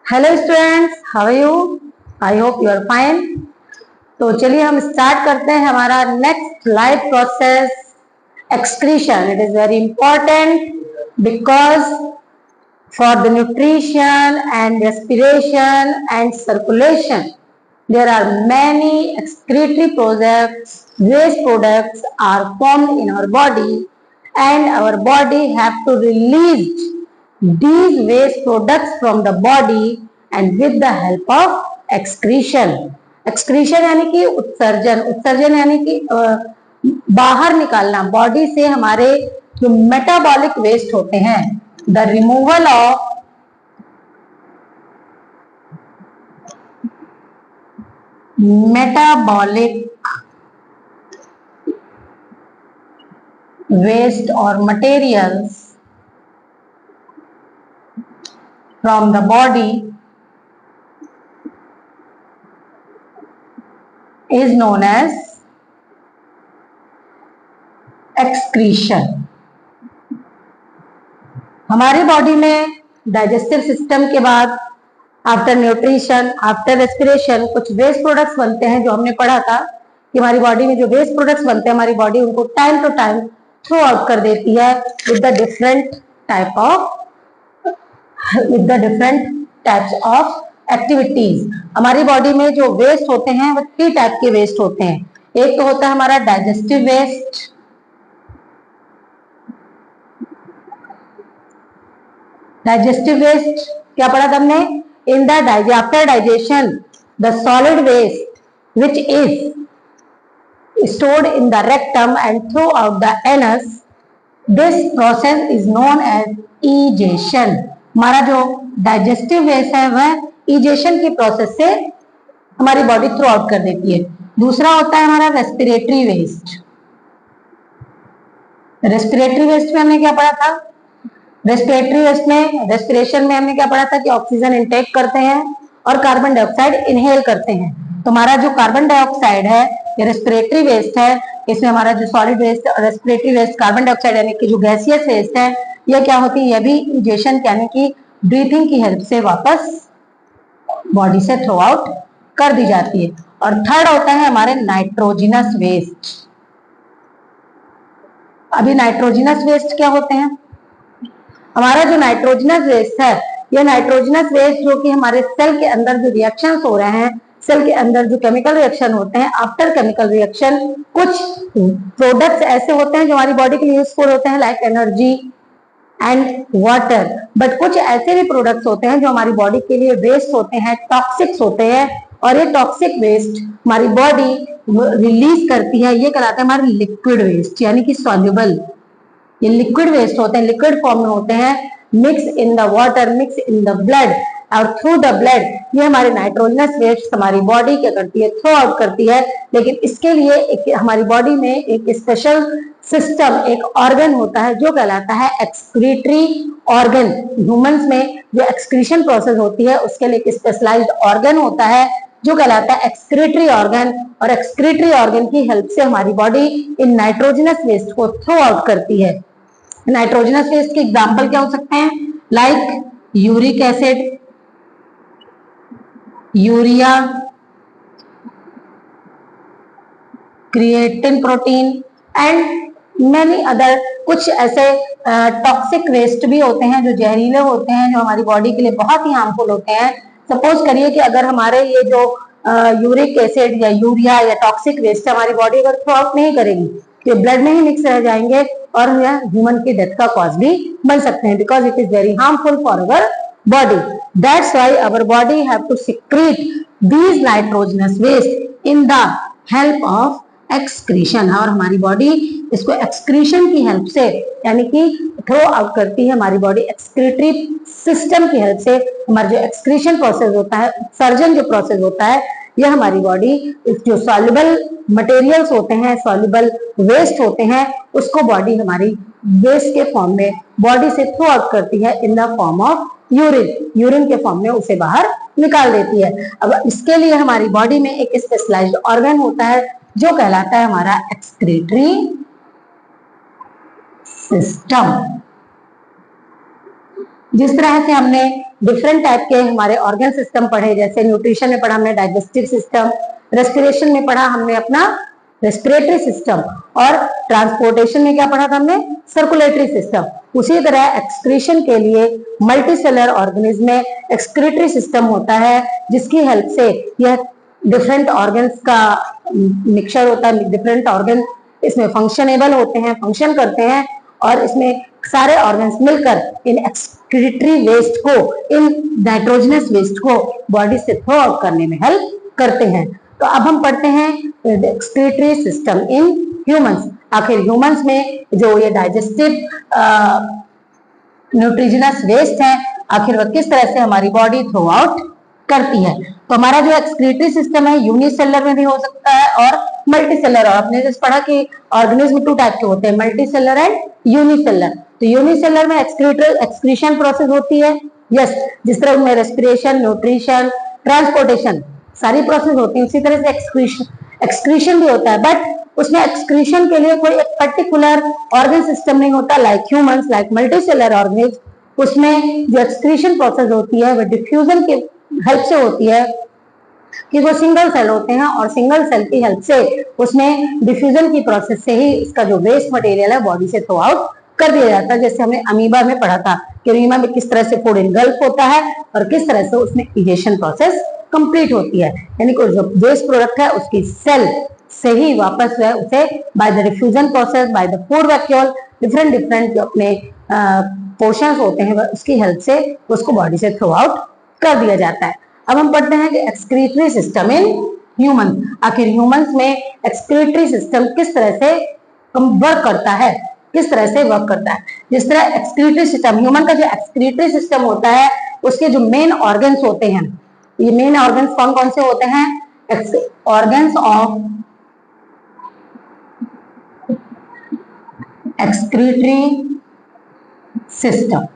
Hello students, how are you? I hope you are fine. तो चलिए हम start करते हैं हमारा next life process, excretion. It is very important because for the nutrition and respiration and circulation there are many excretory products. Waste products are formed in our body and our body have to release these waste products from the body and with the help of excretion. excretion यानी कि उत्सर्जन, उत्सर्जन यानी कि बाहर निकालना body से हमारे जो मेटाबॉलिक वेस्ट होते हैं, the removal of metabolic waste or materials from the body is known as excretion. हमारी बॉडी में डाइजेस्टिव सिस्टम के बाद आफ्टर न्यूट्रिशन, आफ्टर रेस्पिरेशन कुछ वेस्ट प्रोडक्ट्स बनते हैं, जो हमने पढ़ा था कि हमारी बॉडी में जो वेस्ट प्रोडक्ट्स बनते हैं हमारी बॉडी उनको time to time throw out कर देती है with the different types of activities. हमारी बॉडी में जो वेस्ट होते हैं वो 3 टाइप के वेस्ट होते हैं। एक तो होता है हमारा डाइजेस्टिव वेस्ट, डाइजेस्टिव वेस्ट क्या पढ़ा था हमने? In the after digestion the solid waste which is stored in the rectum and throughout the anus, this process is known as egestion. हमारा जो डाइजेस्टिव वेस्ट है वह इजेशन की प्रोसेस से हमारी बॉडी थ्रू आउट कर देती है। दूसरा होता है हमारा रेस्पिरेटरी वेस्ट। रेस्पिरेटरी वेस्ट में हमने क्या पढ़ा था? रेस्पिरेटरी वेस्ट में, रेस्पिरेशन में हमने क्या पढ़ा था कि ऑक्सीजन इनटेक करते हैं और कार्बन डाइऑक्साइड इनहेल करते हैं। तो हमारा जो कार्बन डाइऑक्साइड है ये रेस्पिरेटरी वेस्ट है। इसमें हमारा जो सॉलिड वेस्ट और रेस्पिरेटरी वेस्ट कार्बन डाइऑक्साइड यानी कि जो गैसियस वेस्ट है ये क्या होती है? ये भी इंजेक्शन यानी कि ब्रीथिंग की हेल्प से वापस बॉडी से थ्रो आउट कर दी जाती है। और थर्ड होता है हमारे नाइट्रोजिनस वेस्ट। अभी नाइट्रोजिनस वेस्ट क्या होते हैं? हमारा जो नाइट्रोजिनस वेस्ट है ये नाइट्रोजिनस वेस्ट जो कि हमारे सेल के अंदर जो रिएक्शंस हो रहे हैं, सेल के अंदर जो केमिकल रिएक्शन होते हैं, आफ्टर केमिकल रिएक्शन कुछ प्रोडक्ट्स ऐसे होते हैं जो हमारी बॉडी के लिए यूजफुल होते हैं like energy and water, but कुछ ऐसे भी प्रोडक्ट्स होते हैं जो हमारी बॉडी के लिए वेस्ट होते हैं, टॉक्सिक्स होते हैं, और ये टॉक्सिक वेस्ट हमारी बॉडी रिलीज करती है। ये कहलाता है हमारी लिक्विड वेस्ट यानी कि सॉल्युबल। ये लिक्विड वेस्ट होते हैं, लिक्विड फॉर्म में होते हैं, mix in the water, mix in the blood और थ्रू द ब्लड। ये हमारे नाइट्रोजनस वेस्ट हमारी बॉडी क्या करती है? थ्रो आउट करती है। लेकिन इसके लिए हमारी बॉडी में एक स्पेशल सिस्टम, एक ऑर्गन होता है जो कहलाता है एक्सक्रीटरी ऑर्गन। ह्यूमंस में जो एक्सक्रीशन प्रोसेस होती है उसके लिए एक स्पेशलाइज्ड ऑर्गन होता है जो कहलाता है एक्सक्रीटरी ऑर्गन, और एक्सक्रीटरी ऑर्गन की हेल्प से हमारी बॉडी इन नाइट्रोजनस वेस्ट को थ्रो आउट करती है। नाइट्रोजनस वेस्ट के एग्जाम्पल क्या हो सकते हैं? Like uric acid, urea, creatine protein and many other. कुछ ऐसे टॉक्सिक वेस्ट भी होते हैं जो जहरीले होते हैं, जो हमारी बॉडी के लिए बहुत ही हार्मफुल होते हैं। सपोज करिए कि अगर हमारे ये जो यूरिक एसिड या यूरिया या टॉक्सिक वेस्ट हमारी बॉडी अगर थ्रो आउट नहीं करेगी तो ब्लड में ही मिक्स रह जाएंगे और यह ह्यूमन की डेथ का कॉज भी बन सकते हैं, because it is very harmful for our body. That's why our body have to secrete these nitrogenous waste in the help of excretion. और हमारी बॉडी इसको एक्सक्रीशन की हेल्प से यानी कि थ्रो आउट करती है। हमारी बॉडी एक्सक्रीटरी सिस्टम की हेल्प से हमारा जो एक्सक्रीशन प्रोसेस होता है, उत्सर्जन जो प्रोसेस होता है, यह हमारी बॉडी जो सॉल्युबल मटेरियल्स होते हैं, सॉल्युबल वेस्ट होते हैं, उसको बॉडी हमारी वेस्ट के फॉर्म में बॉडी से थ्रो आउट करती है in the form of urine. Urine के फॉर्म में उसे बाहर निकाल देती है। अब इसके लिए हमारी बॉडी में एक स्पेशलाइज्ड ऑर्गन होता है जो कहलाता है हमारा एक्सक्रीटरी सिस्टम। जिस तरह से हमने डिफरेंट टाइप के हमारे ऑर्गन सिस्टम पढ़े, जैसे न्यूट्रिशन में पढ़ा हमने डाइजेस्टिव सिस्टम, रेस्पिरेशन में पढ़ा हमने अपना रेस्पिरेटरी सिस्टम, और ट्रांसपोर्टेशन में क्या पढ़ा था हमने, सर्कुलेटरी सिस्टम। उसी तरह एक्सक्रीशन के लिए मल्टीसेलर ऑर्गेनिज्म में एक्सक्रीटरी सिस्टम होता है, जिसकी हेल्प से यह डिफरेंट ऑर्गन्स का मिक्सचर होता है, डिफरेंट ऑर्गन इसमें फंक्शनेबल होते हैं, फंक्शन करते हैं, और इसमें सारे ऑर्गन्स मिलकर इन एक्सक्रीटरी वेस्ट को, इन नाइट्रोजनस वेस्ट को बॉडी से थ्रो आउट करने में हेल्प करते हैं। तो अब हम पढ़ते हैं एक्सक्रीटरी सिस्टम इन ह्यूमंस। आखिर ह्यूमंस में जो ये डाइजेस्टिव न्यूट्रिजनस वेस्ट है, आखिर वह किस तरह से हमारी बॉडी थ्रो आउट करती है। तो हमारा जो एक्सक्रीटरी सिस्टम है यूनिसेलर में भी हो सकता है और मल्टीसेलर। और आपने जैसे पढ़ा कि ऑर्गेनिज्म 2 टाइप के होते हैं, मल्टीसेलर एंड यूनिसेलर। तो यूनिसेलर में एक्सक्रीशन प्रोसेस होती है, यस, जिस तरह उनमें रेस्पिरेशन, न्यूट्रिशन, ट्रांसपोर्टेशन सारी प्रोसेस होती है, उसी तरह से एक्सक्रीशन भी होता है। बट उसमें एक्सक्रीशन के लिए कोई एक पर्टिकुलर ऑर्गन सिस्टम नहीं होता, like humans, like multicellular organism. उसमें जो एक्सक्रीशन प्रोसेस होती है वह डिफ्यूजन के हेल्प से होती है, कि वो सिंगल सेल होते हैं और सिंगल सेल की हेल्प से उसमें डिफ्यूजन की प्रोसेस से ही इसका जो वेस्ट मटेरियल है बॉडी से थ्रो आउट कर दिया जाता है। जैसे हमने अमीबा में पढ़ा था कि अमीबा में किस तरह से फूड इनगल्फ होता है और किस तरह से उसमें इजेशन प्रोसेस कंप्लीट होती है, यानी कोई जो वेस्ट प्रोडक्ट है उसकी सेल से ही वापस जो है उसे by the diffusion process, by the food vacuole, different जो अपने पोर्शंस होते हैं उसकी हेल्प से उसको बॉडी से थ्रो आउट कर दिया जाता है। अब हम पढ़ते हैं कि एक्सक्रीटरी सिस्टम इन ह्यूमन। आखिर ह्यूमंस में एक्सक्रीटरी सिस्टम किस तरह से वर्क करता है, किस तरह से वर्क करता है। जिस तरह एक्सक्रीटरी सिस्टम, ह्यूमन का जो एक्सक्रीटरी सिस्टम होता है उसके जो मेन ऑर्गन्स होते हैं, ये मेन ऑर्गन्स कौन कौन से होते हैं, ऑर्गन्स ऑफ एक्सक्रीटरी सिस्टम।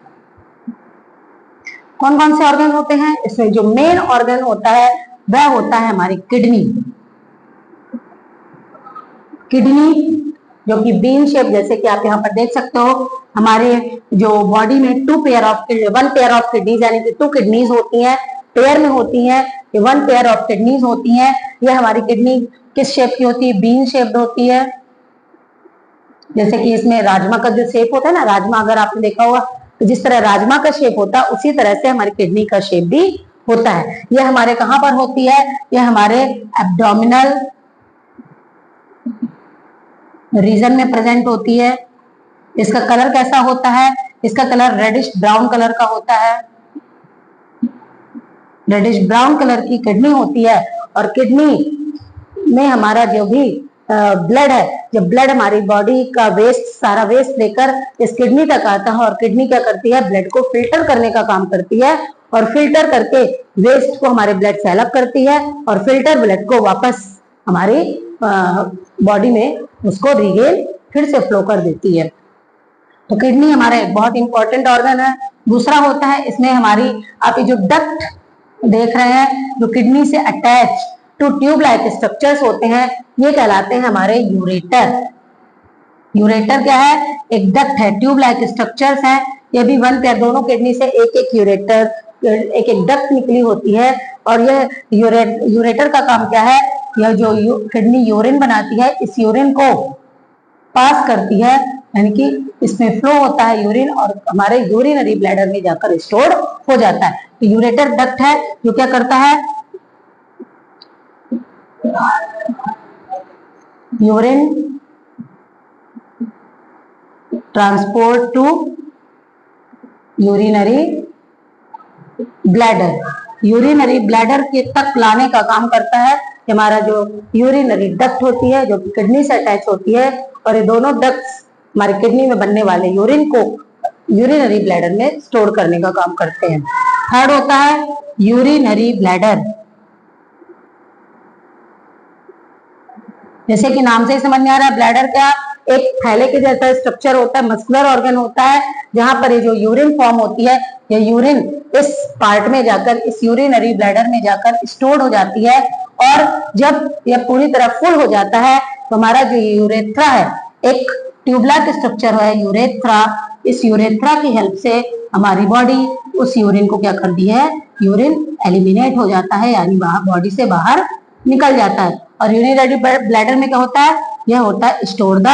कौन कौन से ऑर्गन होते हैं, इसमें जो मेन ऑर्गन होता है वह होता है हमारी किडनी। किडनी जो कि बीन शेप, जैसे कि आप यहाँ पर देख सकते हो, हमारे जो बॉडी में 1 पेयर ऑफ किडनीज यानी कि 2 किडनीज होती हैं, पेयर में होती हैं, ये 1 पेयर ऑफ किडनीज होती हैं। ये हमारी किडनी किस शेप की होती है, बीन शेप्ड होती है। जैसे कि इसमें राजमा का जो शेप होता है ना, राजमा अगर आपने देखा होगा तो जिस तरह राजमा का शेप होता है उसी तरह से हमारी किडनी का शेप भी होता है। यह हमारे कहां पर होती है, यह हमारे एब्डोमिनल रीजन में प्रेजेंट होती है। इसका कलर कैसा होता है, इसका कलर रेडिश ब्राउन कलर का होता है, रेडिश ब्राउन कलर की किडनी होती है। और किडनी में हमारा जो भी ब्लड है, जब ब्लड हमारी बॉडी का वेस्ट, सारा वेस्ट लेकर इस किडनी तक आता है और किडनी क्या करती है, ब्लड को फिल्टर करने का काम करती है और फिल्टर करके वेस्ट को हमारे ब्लड से अलग करती है और फिल्टर ब्लड को वापस हमारी बॉडी में उसको रिगेन फिर से फ्लो कर देती है। तो किडनी हमारा एक बहुत इंपॉर्टेंट ऑर्गन है। दूसरा होता है इसमें हमारी, आप ये जो डक्ट देख रहे हैं जो किडनी से attach to tube like structures होते हैं, ये कहलाते हैं हमारे यूरेटर। यूरेटर क्या है, एक डक्ट है, ट्यूब लाइक स्ट्रक्चर्स हैं। ये भी 1 पेयर, दोनों किडनी से एक यूरेटर, एक डक्ट निकली होती है। और यह यूरेटर का काम क्या है, यह जो किडनी यूरिन बनाती है, इस यूरिन को पास करती है, यानी कि इसमें फ्लो होता है यूरिन और हमारे यूरिनरी ब्लैडर में जाकर स्टोर हो जाता है। तो यूरेटर डक्ट है जो क्या करता है, urine transport to urinary bladder, urinary bladder के तक लाने का काम करता है। हमारा जो यूरिनरी डक्ट होती है जो कि किडनी से अटैच होती है, और ये दोनों डक्ट्स हमारी किडनी में बनने वाले यूरिन को यूरिनरी ब्लैडर में स्टोर करने का काम करते हैं। थर्ड होता है यूरिनरी ब्लैडर। जैसे कि नाम से ही समझ में आ रहा है, ब्लैडर क्या, एक थैले के जैसा स्ट्रक्चर होता है, मस्कुलर ऑर्गन होता है, जहां पर ये जो यूरिन फॉर्म होती है, ये यूरिन इस पार्ट में जाकर, इस यूरिनरी ब्लैडर में जाकर स्टोर हो जाती है। और जब यह पूरी तरह फुल हो जाता है तो हमारा जो यूरेथ्रा है, एक ट्यूबलाइक स्ट्रक्चर है यूरेथ्रा, इस यूरेथ्रा की हेल्प से हमारी बॉडी उस यूरिन को क्या कर दी है, यूरिन एलिमिनेट हो जाता है, यानी बॉडी से बाहर निकल जाता है। और यूरिनरी ब्लैडर में क्या होता है, यह होता है स्टोर द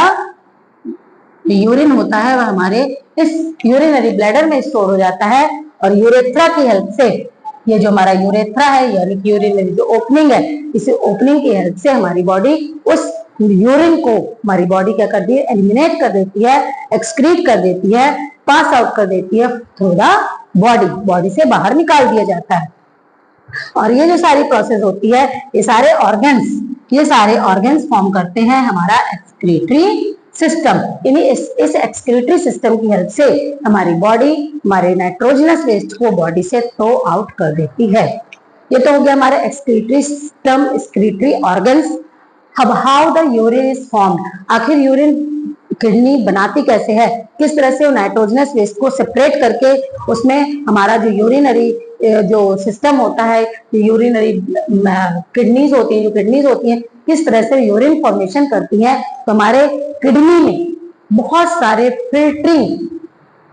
यूरिन होता है, वह हमारे इस यूरिनरी ब्लैडर में स्टोर हो जाता है। और यूरेथ्रा की हेल्प से, ये जो हमारा यूरेथ्रा है यानी कि यूरिनरी जो ओपनिंग है, इस ओपनिंग की हेल्प से हमारी बॉडी उस यूरिन को हमारी बॉडी क्या कर दी है, एलिमिनेट कर देती है, एक्सक्रीट कर देती है, पास आउट कर देती है थ्रू द बॉडी, बॉडी से बाहर निकाल दिया जाता है। और ये जो सारी प्रोसेस होती है, ये सारे ऑर्गन्स फॉर्म करते हैं हमारा एक्सक्रीटरी सिस्टम। यानी इस एक्सक्रीटरी सिस्टम की हेल्प से हमारी बॉडी हमारे नाइट्रोजनस वेस्ट को बॉडी से थ्रो आउट कर देती है। ये तो हो गया हमारे एक्सक्रीटरी सिस्टम, एक्सक्रीटरी ऑर्गन्स। अब how the urine is formed, आखिर यूरिन किडनी बनाती कैसे है, किस तरह से नाइट्रोजनस वेस्ट को सेपरेट करके उसमें हमारा जो यूरिनरी जो सिस्टम होता है, यूरिनरी किडनीज होती है, जो किडनीज होती हैं किस तरह से यूरिन फॉर्मेशन करती हैं। तो हमारे किडनी में बहुत सारे फिल्टरिंग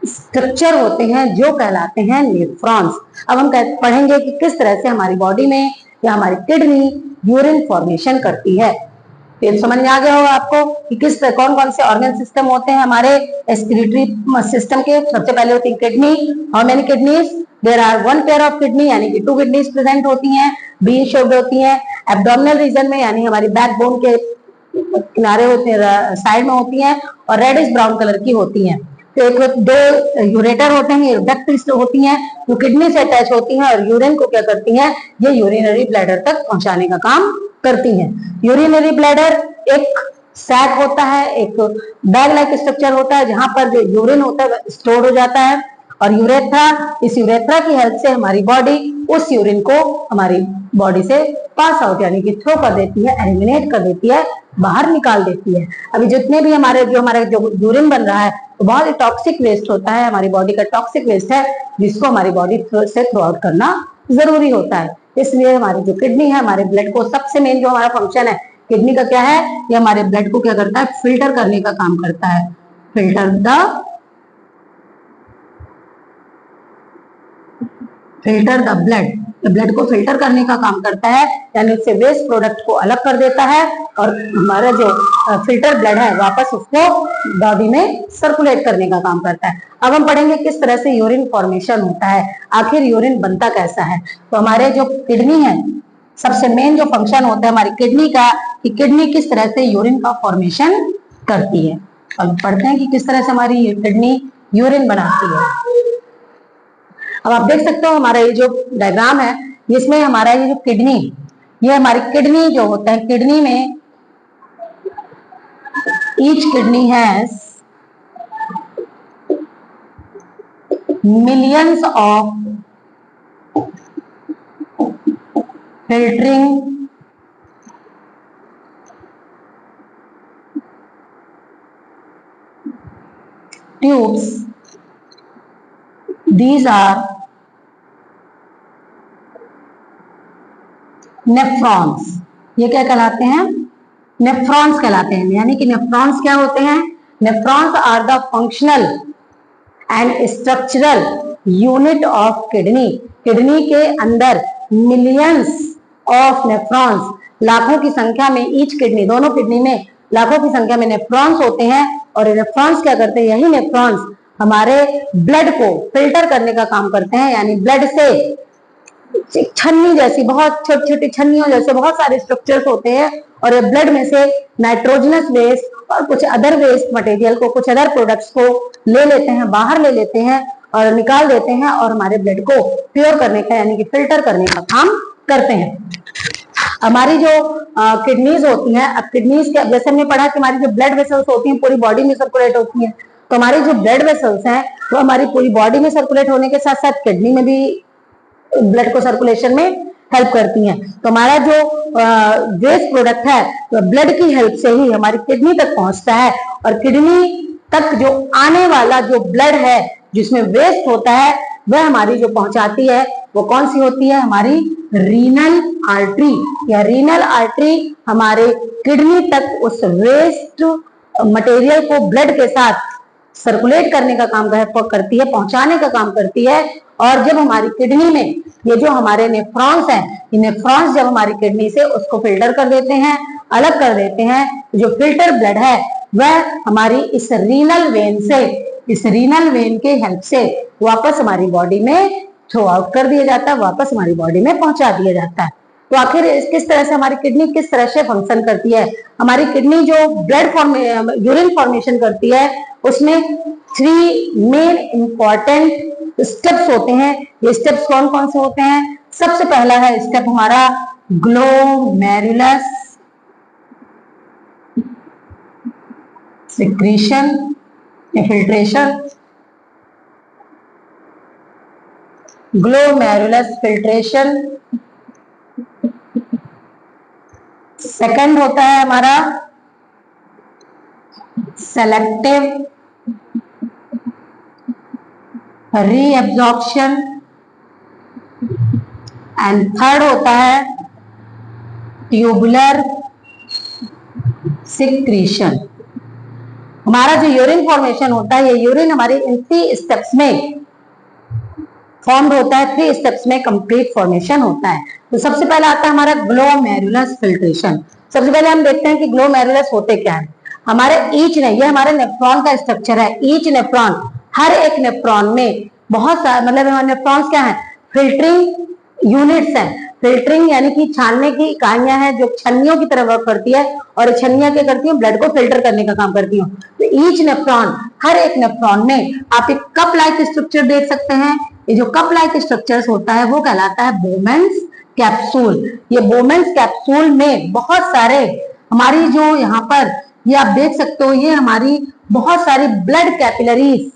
स्ट्रक्चर होते हैं जो कहलाते हैं नेफ्रॉन्स। अब हम पढ़ेंगे कि किस तरह से हमारी बॉडी में या हमारी किडनी यूरिन फॉर्मेशन करती है। तो समझ में आ गया होगा आपको कि किस तरह कौन कौन से ऑर्गन सिस्टम होते हैं हमारे एक्सक्रीटरी सिस्टम के। सबसे पहले होती है kidney. How many kidneys, there are one pair of kidney, यानी कि 2 किडनीज प्रेजेंट होती हैं, बीन शेप्ड होती हैं। एब्डोमिनल रीजन में यानी हमारी बैकबोन के किनारे होते हैं, साइड में होती हैं और रेडिश ब्राउन कलर की होती हैं। तो एक 2 यूरेटर होते हैं, डक्ट्स होती हैं जो किडनी से अटैच होती हैं और यूरिन को क्या करती हैं, ये यूरिनरी ब्लैडर तक पहुंचाने का काम करती हैं। यूरिनरी ब्लैडर एक सैक होता है, एक बैग लाइक स्ट्रक्चर होता है जहां पर जो यूरिन होता है स्टोर हो जाता है। और यूरेथ्रा, इस यूरेथ्रा की हेल्प से हमारी बॉडी उस यूरिन को हमारी बॉडी से पास आउट यानी कि थ्रो कर देती है, एलिमिनेट कर देती है, बाहर निकाल देती है। अभी जितने भी हमारे जो यूरिन बन रहा है तो बहुत ही टॉक्सिक वेस्ट होता है, हमारी बॉडी का टॉक्सिक वेस्ट है जिसको हमारी बॉडी से थ्रो आउट करना जरूरी होता है। इसलिए हमारी जो किडनी है, हमारे ब्लड को सबसे मेन जो हमारा फंक्शन है किडनी का क्या है, ये हमारे ब्लड को क्या करता है, फिल्टर करने का काम करता है। फिल्टर द ब्लड को फिल्टर करने का काम करता है, यानी उससे वेस्ट प्रोडक्ट को अलग कर देता है और हमारा जो फिल्टर ब्लड है वापस उसको बॉडी में सर्कुलेट करने का काम करता है। अब हम पढ़ेंगे किस तरह से यूरिन फॉर्मेशन होता है, आखिर यूरिन बनता कैसा है। तो हमारे जो किडनी है, सबसे मेन जो फंक्शन होता है हमारी किडनी का, कि किडनी किस तरह से यूरिन का फॉर्मेशन करती है। अब पढ़ते हैं कि किस तरह से हमारी किडनी यूरिन बनाती है। अब आप देख सकते हो हमारा ये जो डायग्राम है, इसमें हमारा ये जो किडनी, ये हमारी किडनी जो होता है, किडनी में each kidney has millions of filtering tubes. These are nephrons. ये क्या कहलाते हैं, नेफ्रॉन्स कहलाते हैं। यानी कि नेफ्रॉन्स क्या होते हैं, nephrons are the functional and structural unit of kidney. Kidney के अंदर मिलियंस ऑफ नेफ्रॉन्स, लाखों की संख्या में, ईच किडनी, दोनों किडनी में लाखों की संख्या में नेफ्रॉन्स होते हैं। और नेफ्रॉन्स क्या करते हैं, यही नेफ्रॉन्स हमारे ब्लड को फिल्टर करने का काम करते हैं। यानी ब्लड से छन्नी जैसी, बहुत छोटी छोटी छन्नियों जैसे बहुत सारे स्ट्रक्चर्स होते हैं और ये ब्लड में से नाइट्रोजनस वेस्ट और कुछ अदर वेस्ट मटेरियल को, कुछ अदर प्रोडक्ट्स को ले लेते हैं, बाहर ले लेते हैं और निकाल देते हैं और हमारे ब्लड को प्योर करने का यानी कि फिल्टर करने का काम करते हैं। हमारी जो किडनीज होती हैं, अब किडनीज के जैसे हमने पढ़ा कि हमारी जो ब्लड वेसल्स होती हैं पूरी बॉडी में सर्कुलेट होती हैं, तो हमारी जो ब्लड वेसल्स हैं वो हमारी पूरी बॉडी में सर्कुलेट होने के साथ साथ किडनी में भी ब्लड को सर्कुलेशन में हेल्प करती हैं। तो हमारा जो वेस्ट प्रोडक्ट है तो ब्लड की हेल्प से ही हमारी किडनी तक पहुंचता है और किडनी तक जो आने वाला जो ब्लड है जिसमें वेस्ट होता है वह हमारी जो पहुंचाती है वो कौन सी होती है, हमारी रीनल आर्टरी। या रीनल आर्टरी हमारे किडनी तक उस वेस्ट मटेरियल को ब्लड के साथ सर्कुलेट करने का काम करती है, पहुंचाने का काम करती है। और जब हमारी किडनी में ये जो हमारे नेफ्रॉन्स हैं, ये नेफ्रॉन्स जब हमारी किडनी से उसको फिल्टर कर देते हैं, अलग कर देते हैं, जो फिल्टर ब्लड है वह हमारी इस रीनल वेन से, इस रीनल वेन के हेल्प से वापस हमारी बॉडी में थ्रो आउट कर दिया जाता है, वापस हमारी बॉडी में पहुंचा दिया जाता है। तो आखिर किस तरह से हमारी किडनी किस तरह से फंक्शन करती है? हमारी किडनी जो यूरिन फॉर्मेशन करती है उसमें 3 मेन इंपॉर्टेंट स्टेप्स होते हैं। ये स्टेप्स कौन कौन से होते हैं? सबसे पहला है स्टेप हमारा ग्लोमेरुलस सिक्रीशन या फिल्ट्रेशन, ग्लोमेरुलस फिल्ट्रेशन। सेकंड होता है हमारा सेलेक्टिव रीएब्जॉर्प्शन एंड थर्ड होता है ट्यूबुलर सिक्रीशन। हमारा जो यूरिन फॉर्मेशन होता है, ये यूरिन हमारे इन 3 स्टेप्स में फॉर्म होता है, 3 स्टेप्स में कंप्लीट फॉर्मेशन होता है। तो सबसे पहले आता है हमारा ग्लोमेरुलस फिल्ट्रेशन। सबसे पहले हम देखते हैं कि ग्लोमेरुलस होते क्या है। हमारे ईच ने, ये हमारे नेफ्रॉन का स्ट्रक्चर है। ईच नेफ्रॉन, हर एक नेफ्रॉन में बहुत सारे, मतलब हमारे नेफ्रॉन्स क्या है? फिल्टरिंग यूनिट्स हैं। फिल्टरिंग यानी कि छानने की इकाइयां हैं जो छन्नियों की तरह वर्क करती है, और छन्नियां क्या करती है? ब्लड को फिल्टर करने का काम करती है। तो ईच नेफ्रॉन, हर एक नेफ्रॉन में आप एक कप लाइक स्ट्रक्चर देख सकते हैं। ये जो कप लाइक स्ट्रक्चर होता है वो कहलाता है बोमेन्स कैप्सूल। ये बोमेन्स कैप्सूल में बहुत सारे हमारी जो यहाँ पर ये आप देख सकते हो, ये हमारी बहुत सारी ब्लड कैपिलरीज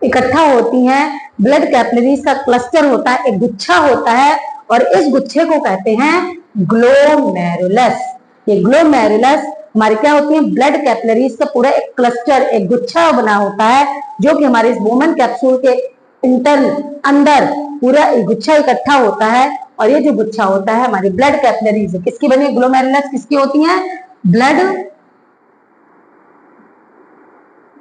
इकट्ठा होती हैं। ब्लड कैपिलरीज का क्लस्टर होता है, एक गुच्छा होता है, और इस गुच्छे को कहते हैं ग्लोमेरुलस। ये ग्लोमेरुलस हमारी क्या होती है? ब्लड कैपिलरीज का पूरा एक क्लस्टर, एक गुच्छा बना होता है, जो कि हमारे इस बोमेन कैप्सूल के अंदर पूरा एक गुच्छा इकट्ठा होता है। और ये जो गुच्छा होता है हमारी ब्लड कैपिलरीज किसकी बनी है? ग्लोमेरुलस किसकी होती है? Blood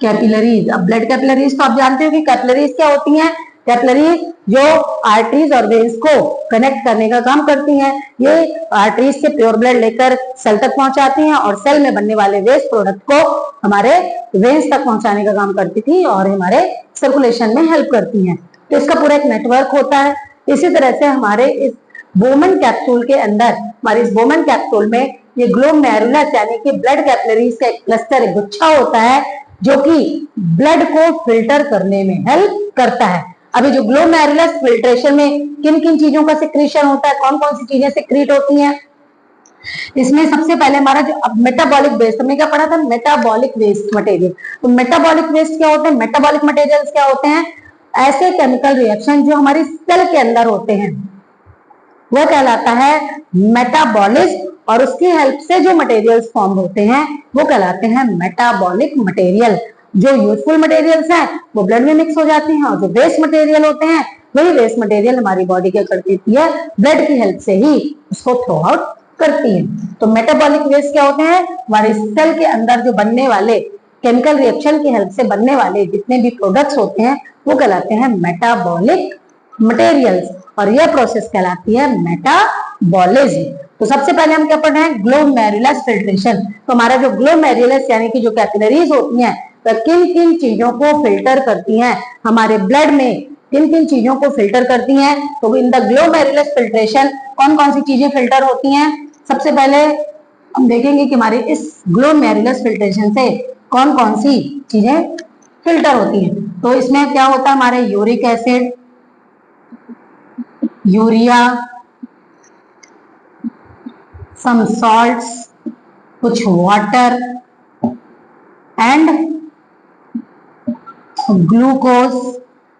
capillaries. अब ब्लड कैपिलरीज तो आप जानते हो कि कैपिलरीज क्या होती हैं? कैपिलरीज जो आर्टरीज और वेन्स को कनेक्ट करने का काम करती हैं। ये आर्टरीज से प्योर ब्लड लेकर सेल तक पहुंचाती हैं, और सेल में बनने वाले वेस्ट प्रोडक्ट को हमारे वेन्स तक पहुंचाने का काम करती थी, और हमारे सर्कुलेशन में हेल्प करती हैं। तो इसका पूरा एक नेटवर्क होता है। इसी तरह से हमारे इस बोमेन कैप्सूल के अंदर, हमारे इस बोमेन कैप्सूल में ये ग्लोमेरुलस यानी कि ब्लड कैपिलरीज का एक क्लस्टर, एक गुच्छा होता है, जो कि ब्लड को फिल्टर करने में हेल्प करता है। अभी जो ग्लोमेरुलस फिल्ट्रेशन में किन किन चीजों का सिक्रीशन होता है, कौन कौन सी चीजें सिक्रीट होती हैं? इसमें सबसे पहले हमारा जो मेटाबॉलिक वेस्ट, हमने क्या पढ़ा था? Metabolic waste material. तो मेटाबॉलिक वेस्ट क्या होते हैं? मेटाबॉलिक मटेरियल्स क्या होते हैं? ऐसे केमिकल रिएक्शन जो हमारी सेल के अंदर होते हैं, वह कहलाता है मेटाबॉलिज्म, और उसकी हेल्प से जो मटेरियल्स फॉर्म होते हैं वो कहलाते हैं मेटाबॉलिक मटेरियल। जो यूजफुल मटेरियल्स हैं वो ब्लड में मिक्स हो जाती हैं, और जो वेस्ट मटेरियल होते हैं वही वेस्ट मटेरियल हमारी बॉडी क्या कर देती है? ब्लड की हेल्प से ही उसको थ्रो आउट करती है। तो मेटाबॉलिक वेस्ट क्या होते हैं? हमारे सेल के अंदर जो बनने वाले केमिकल रिएक्शन की हेल्प से बनने वाले जितने भी प्रोडक्ट्स होते हैं वो कहलाते हैं मेटाबॉलिक मटेरियल्स, और यह प्रोसेस कहलाती है मेटाबॉलिज्म। तो सबसे पहले हम क्या पढ़ रहे हैं? Glomerulus filtration. तो हमारा जो ग्लोमेरुलस यानी कि जो कैपिलरीज होती हैं तो किन किन चीजों को फिल्टर करती हैं हमारे ब्लड में, किन किन चीजों को फिल्टर करती हैं? तो इन द ग्लोमेरुलस फिल्ट्रेशन कौन कौन सी चीजें फिल्टर होती हैं? सबसे पहले हम देखेंगे कि हमारे इस ग्लोमेरुलस फिल्ट्रेशन से कौन कौन सी चीजें फिल्टर होती हैं। तो इसमें क्या होता है? हमारे यूरिक एसिड, यूरिया, सम सॉल्ट्स, कुछ वाटर एंड ग्लूकोज,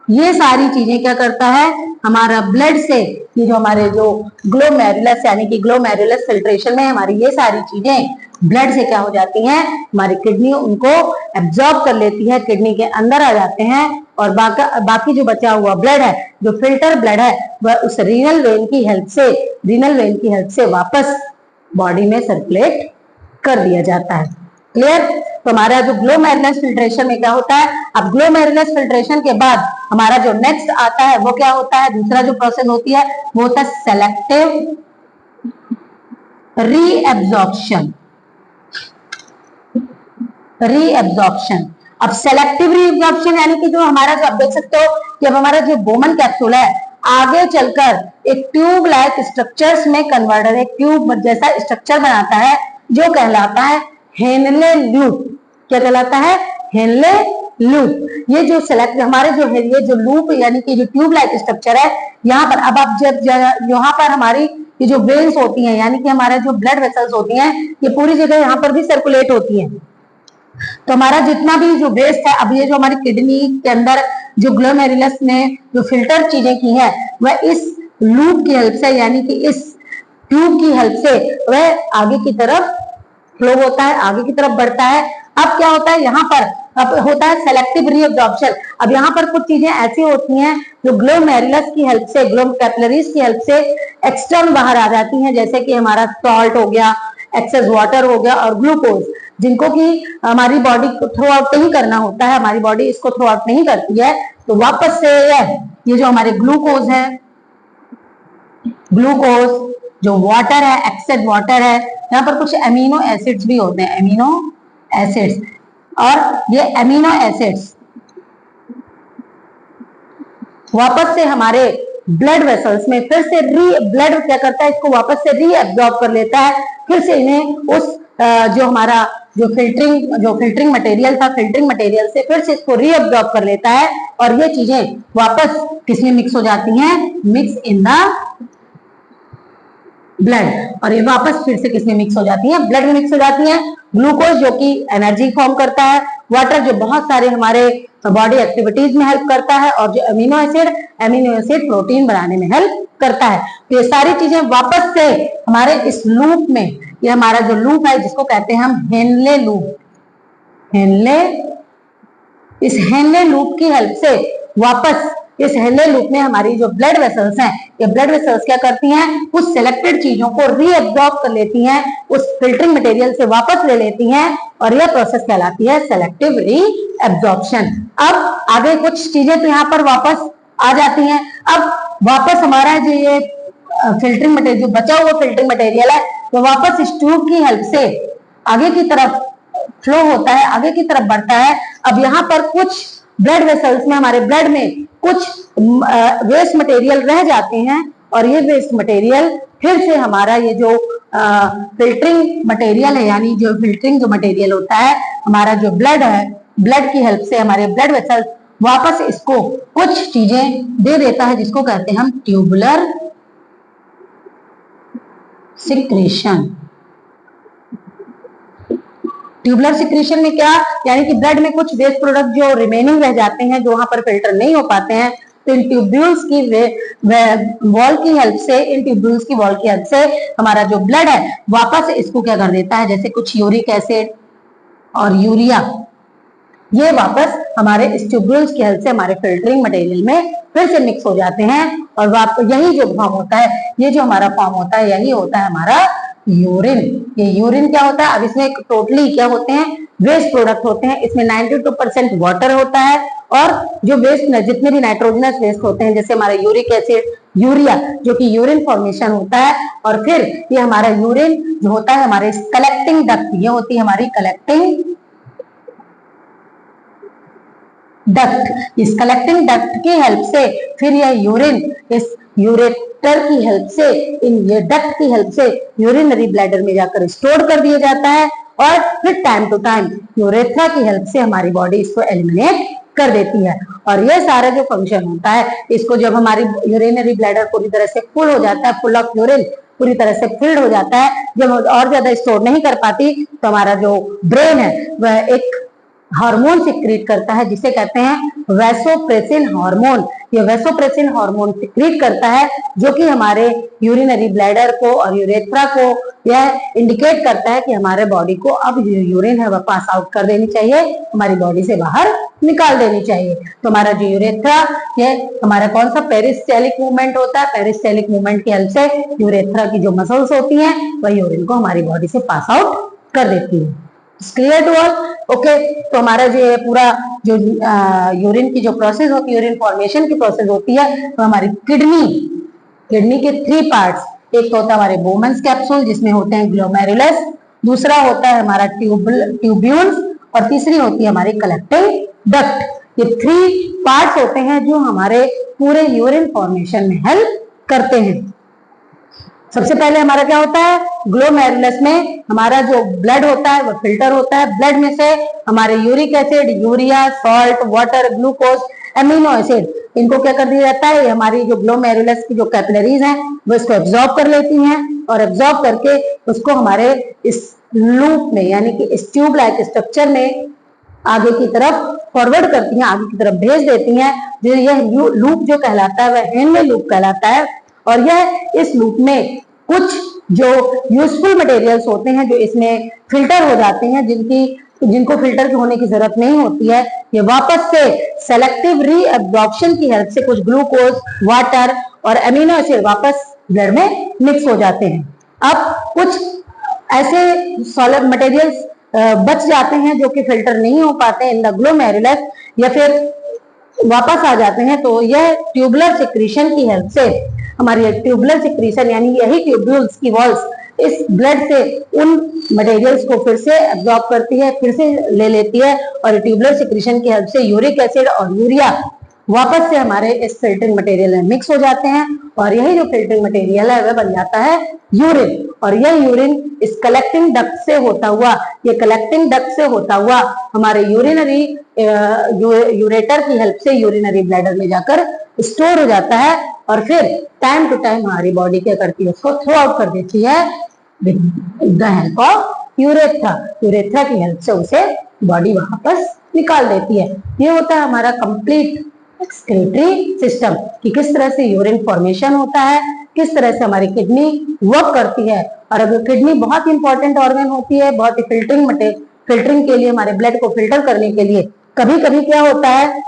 ये सारी चीजें क्या करता है? हमारा ब्लड से, ये जो हमारे जो ग्लोमेरुलस यानी कि ग्लोमेरुलस फिल्ट्रेशन में हमारी ये सारी चीजें ब्लड से क्या हो जाती हैं? हमारी किडनी उनको एब्जॉर्ब कर लेती है, किडनी के अंदर आ जाते हैं, और बाकी जो बचा हुआ ब्लड है, जो फिल्टर ब्लड है, वह उस रीनल वेन की हेल्प से वापस बॉडी में सर्कुलेट कर दिया जाता है। क्लियर। तो हमारा जो ग्लोमेरुलस फिल्ट्रेशन में क्या होता है, अब ग्लोमेरुलस फिल्ट्रेशन के बाद हमारा जो नेक्स्ट आता है वो क्या होता है, दूसरा जो प्रोसेस होती है वो होता है सेलेक्टिव रीएब्जॉर्प्शन। रीएब्जॉर्प्शन, अब सेलेक्टिव रीएब्जॉर्प्शन यानी कि जो हमारा, जो आप देख सकते हो कि अब हमारा जो बोमन कैप्सूल है आगे चलकर एक ट्यूब लाइक स्ट्रक्चर्स में कन्वर्टर, एक ट्यूब जैसा स्ट्रक्चर बनाता है जो कहलाता है हेनले लूप। क्या कहलाता है, हेनले लूप। ये जो सेलेक्ट हमारे जो है, ये जो लूप यानी कि जो ट्यूब लाइक स्ट्रक्चर है यहाँ पर, अब आप जब यहाँ पर हमारी ये जो वेन्स होती हैं यानी कि हमारे जो ब्लड वेसल्स होती हैं ये पूरी जगह यहाँ पर भी सर्कुलेट होती हैं। तो हमारा जितना भी जो वेस्ट है, अब ये जो हमारी किडनी के अंदर जो ग्लोमेरुलस ने जो फिल्टर चीजें की है वह इस लूप की हेल्प से यानी कि इस ट्यूब की हेल्प से वह आगे की तरफ फ्लो होता है, आगे की तरफ बढ़ता है। अब क्या होता है यहाँ पर, अब होता है सेलेक्टिव रीअब्जॉर्प्शन। अब यहाँ पर कुछ चीजें ऐसी होती हैं जो ग्लोमेरुलस की हेल्प से, ग्लोमेरुलस की हेल्प से एक्सटर्न बाहर आ जाती हैं, जैसे कि हमारा सॉल्ट हो गया, एक्सेस वाटर हो गया और ग्लूकोज, जिनको कि हमारी बॉडी को थ्रो आउट नहीं करना होता है, हमारी बॉडी इसको थ्रो आउट नहीं करती है। तो वापस से ये जो हमारे ग्लूकोज है, ग्लूकोज जो वाटर है, एक्सेस वाटर है, यहाँ पर कुछ एमिनो एसिड्स भी होते हैं, एमिनो एसिड्स, और ये एमिनो एसिड्स वापस से हमारे ब्लड वेसल्स में फिर से ब्लड क्या करता है, इसको वापस से रीअब्सॉर्ब कर लेता है, फिर से इन्हें उस जो हमारा जो फिल्टरिंग मटेरियल था, फिल्टरिंग मटेरियल से फिर से इसको रीअब्सॉर्ब कर लेता है और ये चीजें वापस किसमें मिक्स हो जाती हैं, मिक्स इन द ब्लड, और ये वापस फिर से किसमें मिक्स हो जाती है, ब्लड में मिक्स हो जाती है। ग्लूकोज जो कि एनर्जी फॉर्म करता है, वाटर जो बहुत सारे हमारे बॉडी एक्टिविटीज में हेल्प करता है, और जो अमीनो एसिड प्रोटीन बनाने में हेल्प करता है। तो ये सारी चीजें वापस से हमारे इस लूप में, ये हमारा जो लूप है जिसको कहते हैं हम हेनले लूप, इस हेनले लूप की हेल्प से वापस इस हेनले लूप में हमारी जो ब्लड वेसल्स हैं, ये ब्लड वेसल्स क्या करती हैं, उस सेलेक्टेड चीजों को रीअब्सॉर्ब कर लेती हैं, उस फिल्टरिंग मटेरियल से वापस ले लेती हैं, और यह प्रोसेस कहलाती है सेलेक्टिव रीअब्सॉर्प्शन। अब आगे कुछ चीजें तो यहाँ पर वापस आ जाती हैं। अब वापस हमारा जो ये फिल्टरिंग मटेरियल, जो बचा हुआ फिल्टरिंग मटेरियल है, वो वापस इस ट्यूब की हेल्प से आगे की तरफ फ्लो होता है, आगे की तरफ बढ़ता है। अब यहाँ पर कुछ ब्लड वेसल्स में, हमारे ब्लड में कुछ वेस्ट मटेरियल रह जाते हैं, और ये वेस्ट मटेरियल फिर से हमारा ये जो फिल्टरिंग मटेरियल है, यानी जो फिल्टरिंग जो मटेरियल होता है, हमारा जो ब्लड है, ब्लड की हेल्प से हमारे ब्लड वेसल्स वापस इसको कुछ चीजें दे देता है, जिसको कहते हैं हम ट्यूबुलर सिक्रेशन। ट्यूबुलर सिक्रेशन में क्या, यानी कि ब्लड में कुछ वेस्ट प्रोडक्ट जो रिमेनिंग रह जाते हैं, जो वहां पर फिल्टर नहीं हो पाते हैं, तो इन ट्यूब्यूल्स की वॉल की हेल्प से, इन ट्यूब्यूल्स की वॉल की हेल्प से हमारा जो ब्लड है वापस इसको क्या कर देता है, जैसे कुछ यूरिक एसिड और यूरिया, ये वापस हमारे इस ट्यूब्यूल्स की हेल्प से हमारे फिल्टरिंग मटेरियल में फिर से मिक्स हो जाते हैं, और वापस यही जो फॉर्म होता है, ये जो हमारा फॉर्म होता है, यही होता है हमारा यूरिन। ये यूरिन क्या होता है, अब इसमें टोटली क्या होते हैं, वेस्ट प्रोडक्ट होते हैं। इसमें 92% वाटर होता है, और जो वेस्ट जितने भी नाइट्रोजनस वेस्ट होते हैं, जैसे हमारा यूरिक एसिड, यूरिया, जो कि यूरिन फॉर्मेशन होता है, और फिर ये हमारा यूरिन जो होता है हमारे कलेक्टिंग डक्ट, ये होती है हमारी कलेक्टिंग डक्ट। इस कलेक्टिंग डक्ट की हेल्प से फिर यह यूरिन इस यूरेटर की हेल्प से, इन ये डक्ट की हेल्प से यूरिनरी ब्लैडर में जाकर स्टोर कर दिया जाता है, और फिर टाइम टू टाइम यूरेथ्रा की हेल्प से हमारी बॉडी इसको एलिमिनेट कर देती है। और ये सारा जो फंक्शन होता है, इसको जब हमारी यूरिनरी ब्लैडर पूरी तरह से फुल हो जाता है, फुल ऑफ यूरिन पूरी तरह से फिल्ड हो जाता है, जब और ज्यादा स्टोर नहीं कर पाती, तो हमारा जो ब्रेन है वह एक हार्मोन सिक्रीट करता है, जिसे कहते हैं वैसोप्रेसिन हार्मोन। ये वैसोप्रेसिन हार्मोन सिक्रीट करता है, जो कि हमारे यूरिनरी ब्लैडर को और यूरेथ्रा को यह इंडिकेट करता है कि हमारे बॉडी को अब यूरिन है वह पास आउट कर देनी चाहिए, हमारी बॉडी से बाहर निकाल देनी चाहिए। तो हमारा जो यूरेथ्रा, ये हमारा कौन सा पेरिस्टेलिक मूवमेंट होता है, पेरिस्टेलिक मूवमेंट की हेल्प से यूरेथ्रा की जो मसल्स होती हैं वह यूरिन को हमारी बॉडी से पास आउट कर देती है। Clear to all? ओके, तो हमारा जो ये पूरा जो यूरिन की जो प्रोसेस होती है, यूरिन फॉर्मेशन की प्रोसेस होती है, तो हमारी किडनी के 3 पार्ट्स, एक तो होता है हमारे बोमन्स कैप्सूल जिसमें होते हैं ग्लोमेरुलस, दूसरा होता है हमारा ट्यूब्यूल्स, और तीसरी होती है हमारी कलेक्टिंग डक्ट। ये 3 पार्ट्स होते हैं जो हमारे पूरे यूरिन फॉर्मेशन में हेल्प करते हैं। सबसे पहले हमारा क्या होता है, ग्लोमेरुलस में हमारा जो ब्लड होता है वो फिल्टर होता है। ब्लड में से हमारे uric acid, urea, salt, water, glucose, amino acid, इनको क्या कर दिया जाता है, हमारी जो ग्लोमेरुलस की जो कैपिलरीज हैं वो इसको एब्जॉर्ब कर लेती हैं, और एब्जॉर्ब करके उसको हमारे इस लूप में, यानी कि इस ट्यूब लाइक स्ट्रक्चर में आगे की तरफ फॉरवर्ड करती हैं, आगे की तरफ भेज देती हैं। जो यह लूप जो कहलाता है वह हेनले लूप कहलाता है, और यह इस लूप में कुछ जो यूजफुल मटेरियल्स होते हैं जो इसमें फिल्टर हो जाते हैं, जिनको फिल्टर होने की जरूरत नहीं होती है, ये वापस से सेलेक्टिव रीअब्जॉर्प्शन की हेल्प से कुछ ग्लूकोज, वाटर और एमिनो एसिड वापस ब्लड में मिक्स हो जाते हैं। अब कुछ ऐसे सॉलिड मटेरियल्स बच जाते हैं जो कि फिल्टर नहीं हो पाते इन द ग्लोमेरुलस, या फिर वापस आ जाते हैं, तो यह ट्यूबुलर सिक्रीशन की हेल्प से हमारी ट्यूबुलर सिक्रीशन, यानी यही ट्यूब्यूल्स की वॉल्स इस ब्लड से उन मटेरियल्स को फिर से एब्जॉर्ब करती है, फिर से ले लेती है, और ट्यूबुलर सिक्रीशन की हेल्प से यूरिक एसिड और यूरिया वापस से हमारे इस फिल्टरिंग मटेरियल में मिक्स हो जाते हैं, और यही जो फिल्टरिंग मटेरियल है वह बन जाता है यूरिन। और यह यूरिन इस कलेक्टिंग डक्ट से होता हुआ, ये कलेक्टिंग डक्ट से होता हुआ हमारे यूरिनरी यूरेटर की हेल्प से यूरिनरी ब्लैडर में जाकर स्टोर हो जाता है, और फिर टाइम टू टाइम हमारी बॉडी क्या करती है, उसको थ्रो आउट कर देती है with the help of urethra. Urethra की हेल्प से उसे बॉडी वापस निकाल देती है। ये होता है हमारा कंप्लीट एक्सक्रीटरी सिस्टम, कि किस तरह से यूरिन फॉर्मेशन होता है, किस तरह से हमारी किडनी वर्क करती है। और अब किडनी बहुत इंपॉर्टेंट ऑर्गन होती है, बहुत ही फिल्टरिंग के लिए, हमारे ब्लड को फिल्टर करने के लिए। कभी कभी क्या होता है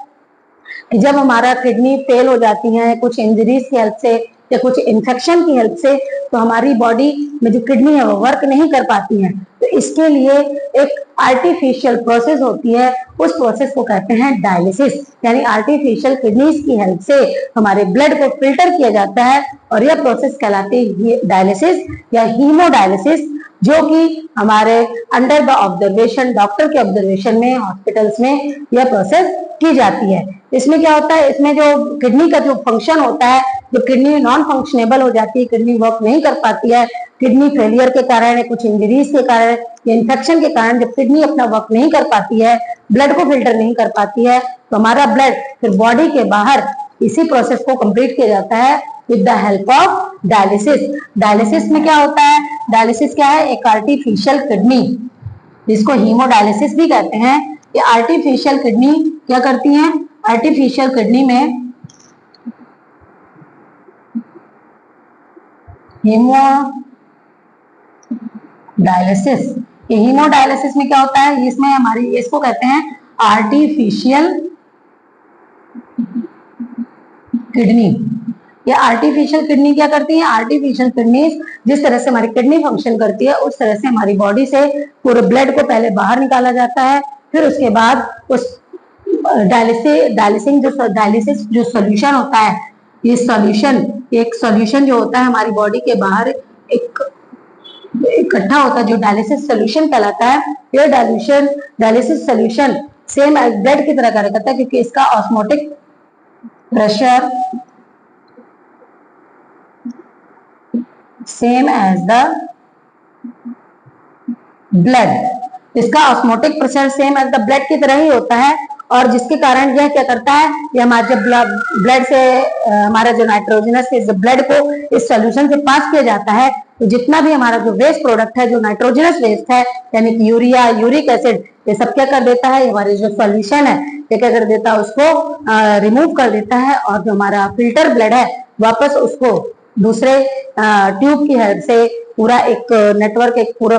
कि जब हमारा किडनी फेल हो जाती है कुछ इंजरीज की हेल्प से या कुछ इन्फेक्शन की हेल्प से, तो हमारी बॉडी में जो किडनी है वो वर्क नहीं कर पाती है, तो इसके लिए एक आर्टिफिशियल प्रोसेस होती है, उस प्रोसेस को कहते हैं डायलिसिस। यानी आर्टिफिशियल किडनीज की हेल्प से हमारे ब्लड को फिल्टर किया जाता है, और यह प्रोसेस कहलाती है डायलिसिस या हीमोडायलिसिस, जो कि हमारे अंडर द ऑब्जर्वेशन, डॉक्टर के ऑब्जर्वेशन में, हॉस्पिटल्स में यह प्रोसेस की जाती है। इसमें क्या होता है, इसमें जो किडनी का जो फंक्शन होता है, जो किडनी नॉन फंक्शनेबल हो जाती है, किडनी वर्क नहीं कर पाती है, किडनी फेलियर के कारण, कुछ इंजरीज के कारण या इन्फेक्शन के कारण, जब किडनी अपना वर्क नहीं कर पाती है, ब्लड को फिल्टर नहीं कर पाती है, तो हमारा ब्लड फिर बॉडी के बाहर इसी प्रोसेस को कंप्लीट किया जाता है with the help of dialysis. Dialysis में क्या होता है, डायलिसिस क्या है, एक आर्टिफिशियल किडनी, जिसको हीमोडायलिसिस भी कहते हैं। ये आर्टिफिशियल किडनी क्या करती है, आर्टिफिशियल किडनी में हीमोडायलिसिस, ये हीमोडायलिसिस में क्या होता है, इसमें हमारी, इसको कहते हैं आर्टिफिशियल किडनी। ये आर्टिफिशियल किडनी क्या करती है, आर्टिफिशियल किडनी जिस तरह से हमारी किडनी फंक्शन करती है, उस तरह से हमारी बॉडी से पूरे ब्लड को पहले बाहर निकाला जाता है, फिर उसके बाद उस डायलिसिस जो सॉल्यूशन होता है, ये सॉल्यूशन, एक सॉल्यूशन जो होता है हमारी बॉडी के बाहर एक इकट्ठा होता है, जो डायलिसिस सॉल्यूशन कहलाता है। ये dialysis solution same as blood की तरह कार्य करता है, क्योंकि इसका osmotic pressure same as the blood, इसका osmotic pressure same as the blood की तरह ही होता है, और जिसके कारण यह क्या करता है, ये हमारे जब ब्लड से हमारा जो नाइट्रोजनस ब्लड को इस सॉल्यूशन से पास किया जाता है, तो जितना भी हमारा जो वेस्ट प्रोडक्ट है, जो नाइट्रोजनस वेस्ट है, यानी कि यूरिया, यूरिक एसिड, ये सब क्या कर देता है, हमारे जो सॉल्यूशन है ये क्या कर देता है, उसको रिमूव कर देता है, और जो हमारा फिल्टर ब्लड है वापस उसको दूसरे ट्यूब की हेल्प से पूरा एक नेटवर्क, एक पूरा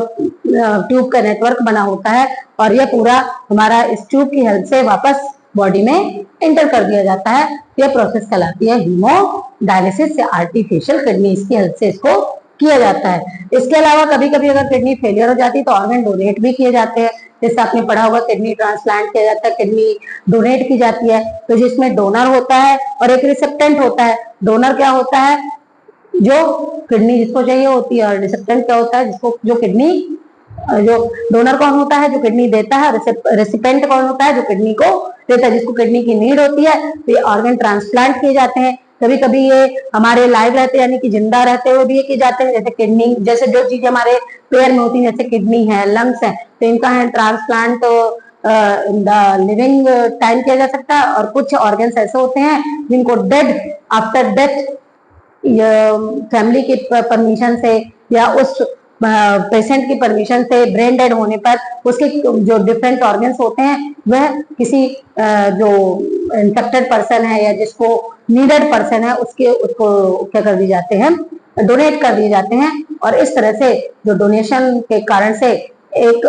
ट्यूब का नेटवर्क बना होता है, और यह पूरा हमारा इस ट्यूब की हेल्प से वापस बॉडी में एंटर कर दिया जाता है। यह प्रोसेस कहलाती है हीमोडायलिसिस या आर्टिफिशियल किडनी, इसकी हेल्प से इसको किया जाता है। इसके अलावा कभी कभी अगर किडनी फेलियर हो जाती है तो ऑर्गन डोनेट भी किए जाते हैं, जैसे आपने पढ़ा होगा किडनी ट्रांसप्लांट किया जाता है, किडनी डोनेट की जाती है, तो जिसमें डोनर होता है और एक रिसेप्टेंट होता है। डोनर क्या होता है, जो किडनी जिसको चाहिए होती है, और रिसेप्टेंट क्या होता है, जिसको जो किडनी, जो डोनर कौन होता है, जो किडनी देता है, रेसिपेंट कौन होता है, जो किडनी को देता है, जिसको किडनी की नीड होती है। तो ये ऑर्गन ट्रांसप्लांट किए जाते हैं। कभी कभी ये हमारे लाइव रहते यानी कि जिंदा रहते हुए भी ये किए जाते हैं, जैसे किडनी, जैसे जो चीजें हमारे पेयर में होती है, जैसे किडनी है, लंग्स है, तो इनका है ट्रांसप्लांट लिविंग टाइम किया जा सकता है। और कुछ ऑर्गन्स ऐसे होते हैं जिनको डेड, आफ्टर डेथ, फैमिली की परमिशन से या उस पेशेंट की परमिशन से ब्रेन डेड होने पर उसके जो डिफरेंट ऑर्गन्स होते हैं वह किसी जो इन्फेक्टेड पर्सन है या जिसको नीडेड पर्सन है उसको क्या कर दिए जाते हैं, डोनेट कर दिए जाते हैं। और इस तरह से जो डोनेशन के कारण से एक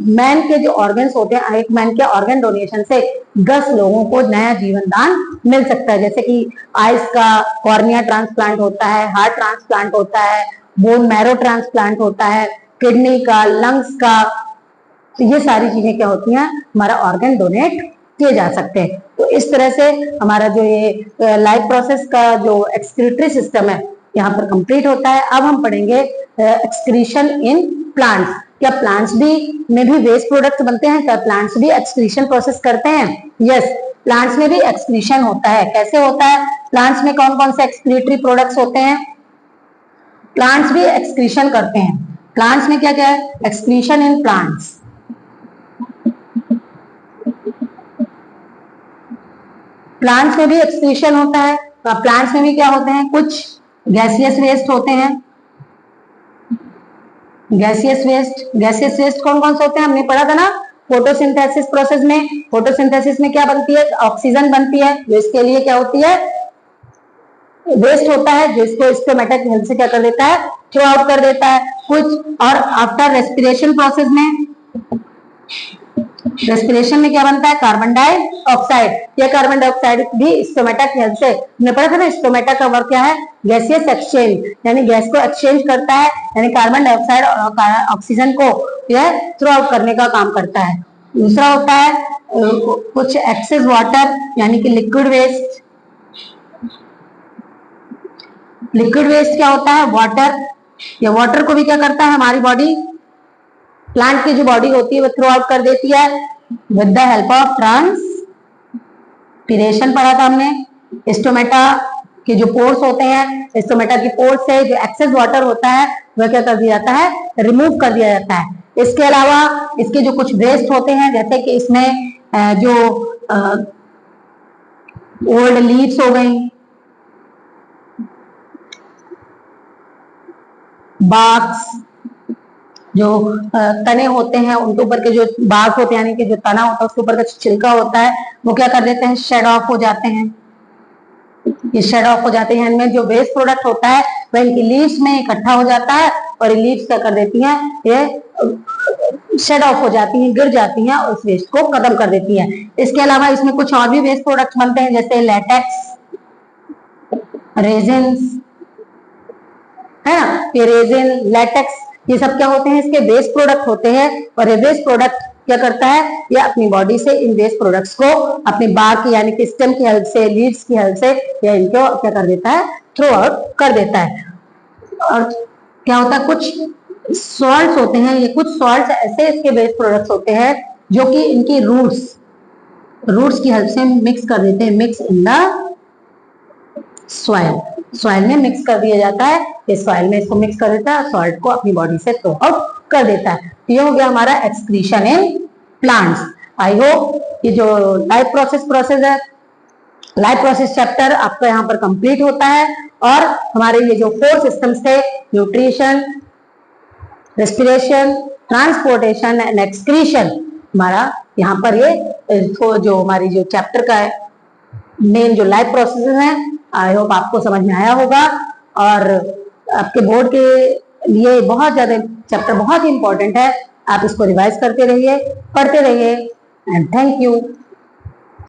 मैन के जो ऑर्गन्स होते हैं, एक मैन के ऑर्गन डोनेशन से 10 लोगों को नया जीवन दान मिल सकता है। जैसे कि आइस का कॉर्निया ट्रांसप्लांट होता है, हार्ट ट्रांसप्लांट होता है, बोन मैरो ट्रांसप्लांट होता है, किडनी का, लंग्स का, तो ये सारी चीजें क्या होती हैं, हमारा ऑर्गन डोनेट किए जा सकते हैं। तो इस तरह से हमारा जो ये लाइफ प्रोसेस का जो एक्सक्रीटरी सिस्टम है यहाँ पर कंप्लीट होता है। अब हम पढ़ेंगे एक्सक्रीशन इन प्लांट्स। क्या प्लांट्स में भी वेस्ट प्रोडक्ट्स बनते हैं? क्या प्लांट्स भी एक्सक्रीशन प्रोसेस करते हैं? यस, प्लांट्स में भी एक्सक्रीशन होता है। कैसे होता है? प्लांट्स में कौन कौन से एक्सक्रीटरी प्रोडक्ट्स होते हैं? प्लांट्स भी एक्सक्रीशन करते हैं। प्लांट्स में क्या क्या है? एक्सक्रीशन इन प्लांट्स, प्लांट्स में भी एक्सक्रीशन होता है। प्लांट्स में भी क्या होते हैं? कुछ गैसियस वेस्ट होते हैं। गैसियस वेस्ट कौन कौन से होते हैं? हमने पढ़ा था ना फोटोसिंथेसिस प्रोसेस में। फोटोसिंथेसिस में क्या बनती है? ऑक्सीजन बनती है, जो इसके लिए क्या होती है, वेस्ट होता है, जिसको स्टोमेटा की हेल्प से क्या कर देता है, थ्रो आउट कर देता है कुछ। और आफ्टर रेस्पिरेशन प्रोसेस में, रेस्पिरेशन में क्या बनता है? Carbon dioxide. यह कार्बन डाइऑक्साइड भी स्टोमेटा की हेल्प से, हमने पढ़ा था ना, स्टोमेटा का वर्क क्या है? गैसियस एक्सचेंज, यानी गैस को एक्सचेंज करता है, यानी कार्बन डाइऑक्साइड और ऑक्सीजन को यह थ्रो आउट करने का काम करता है। दूसरा होता है कुछ एक्सेस वाटर, यानी कि लिक्विड वेस्ट। लिक्विड वेस्ट क्या होता है? वाटर। या वाटर को भी क्या करता है हमारी बॉडी, प्लांट की जो बॉडी होती है वो थ्रो आउट कर देती है with the help of transpiration. पढ़ा था हमने। स्टोमेटा के जो पोर्स होते हैं, स्टोमेटा की पोर्स से जो एक्सेस वाटर होता है वह क्या कर दिया जाता है, रिमूव कर दिया जाता है। इसके अलावा इसके जो कुछ वेस्ट होते हैं, जैसे कि इसमें जो ओल्ड लीव्स हो गई, बार्क्स, जो तने होते हैं उनके ऊपर के जो बार्क होते हैं, यानी कि जो तना होता है उसके ऊपर का छिलका होता है, वो क्या कर देते हैं, शेड ऑफ हो जाते हैं। ये शेड ऑफ हो जाते हैं। इनमें जो वेस्ट प्रोडक्ट होता है वह इनकी लीव्स में इकट्ठा हो जाता है और ये लीव्स क्या कर देती हैं, ये शेड ऑफ हो जाती हैं, गिर जाती हैं और उस वेस्ट को खत्म कर देती हैं। इसके अलावा इसमें कुछ और भी वेस्ट प्रोडक्ट बनते हैं, जैसे लेटेक्स, रेजिन्स, है ना, ये रेजिन, लेटेक्स, ये सब क्या होते हैं, इसके वेस्ट प्रोडक्ट होते हैं। और ये वेस्ट प्रोडक्ट क्या करता है, ये अपनी बॉडी से इन वेस्ट प्रोडक्ट्स को अपनी बार्क यानी कि स्टेम की हेल्प से, लीव्स की हेल्प से या इनको क्या कर देता है, थ्रो आउट कर देता है। और क्या होता है, कुछ सॉल्ट्स होते हैं, ये कुछ सॉल्ट्स ऐसे इसके वेस्ट प्रोडक्ट्स होते हैं जो कि इनकी रूट्स की हेल्प से मिक्स कर देते हैं, मिक्स इन द सॉइल में मिक्स कर दिया जाता है। इस सॉइल में इसको मिक्स कर देता है, सॉल्ट को अपनी बॉडी से थ्रो आउट कर देता है। तो ये हो गया हमारा excretion in plants. I hope ये जो लाइफ प्रोसेस है, लाइफ प्रोसेस चैप्टर आपका यहाँ पर कंप्लीट होता है। और हमारे ये जो 4 सिस्टम्स थे, nutrition, respiration, transportation and excretion, हमारा यहाँ पर ये जो हमारी जो चैप्टर का मेन जो लाइफ प्रोसेस है, आई होप आपको समझ में आया होगा। और आपके बोर्ड के लिए बहुत ज्यादा चैप्टर बहुत ही इंपॉर्टेंट है। आप इसको रिवाइज करते रहिए, पढ़ते रहिए एंड थैंक यू।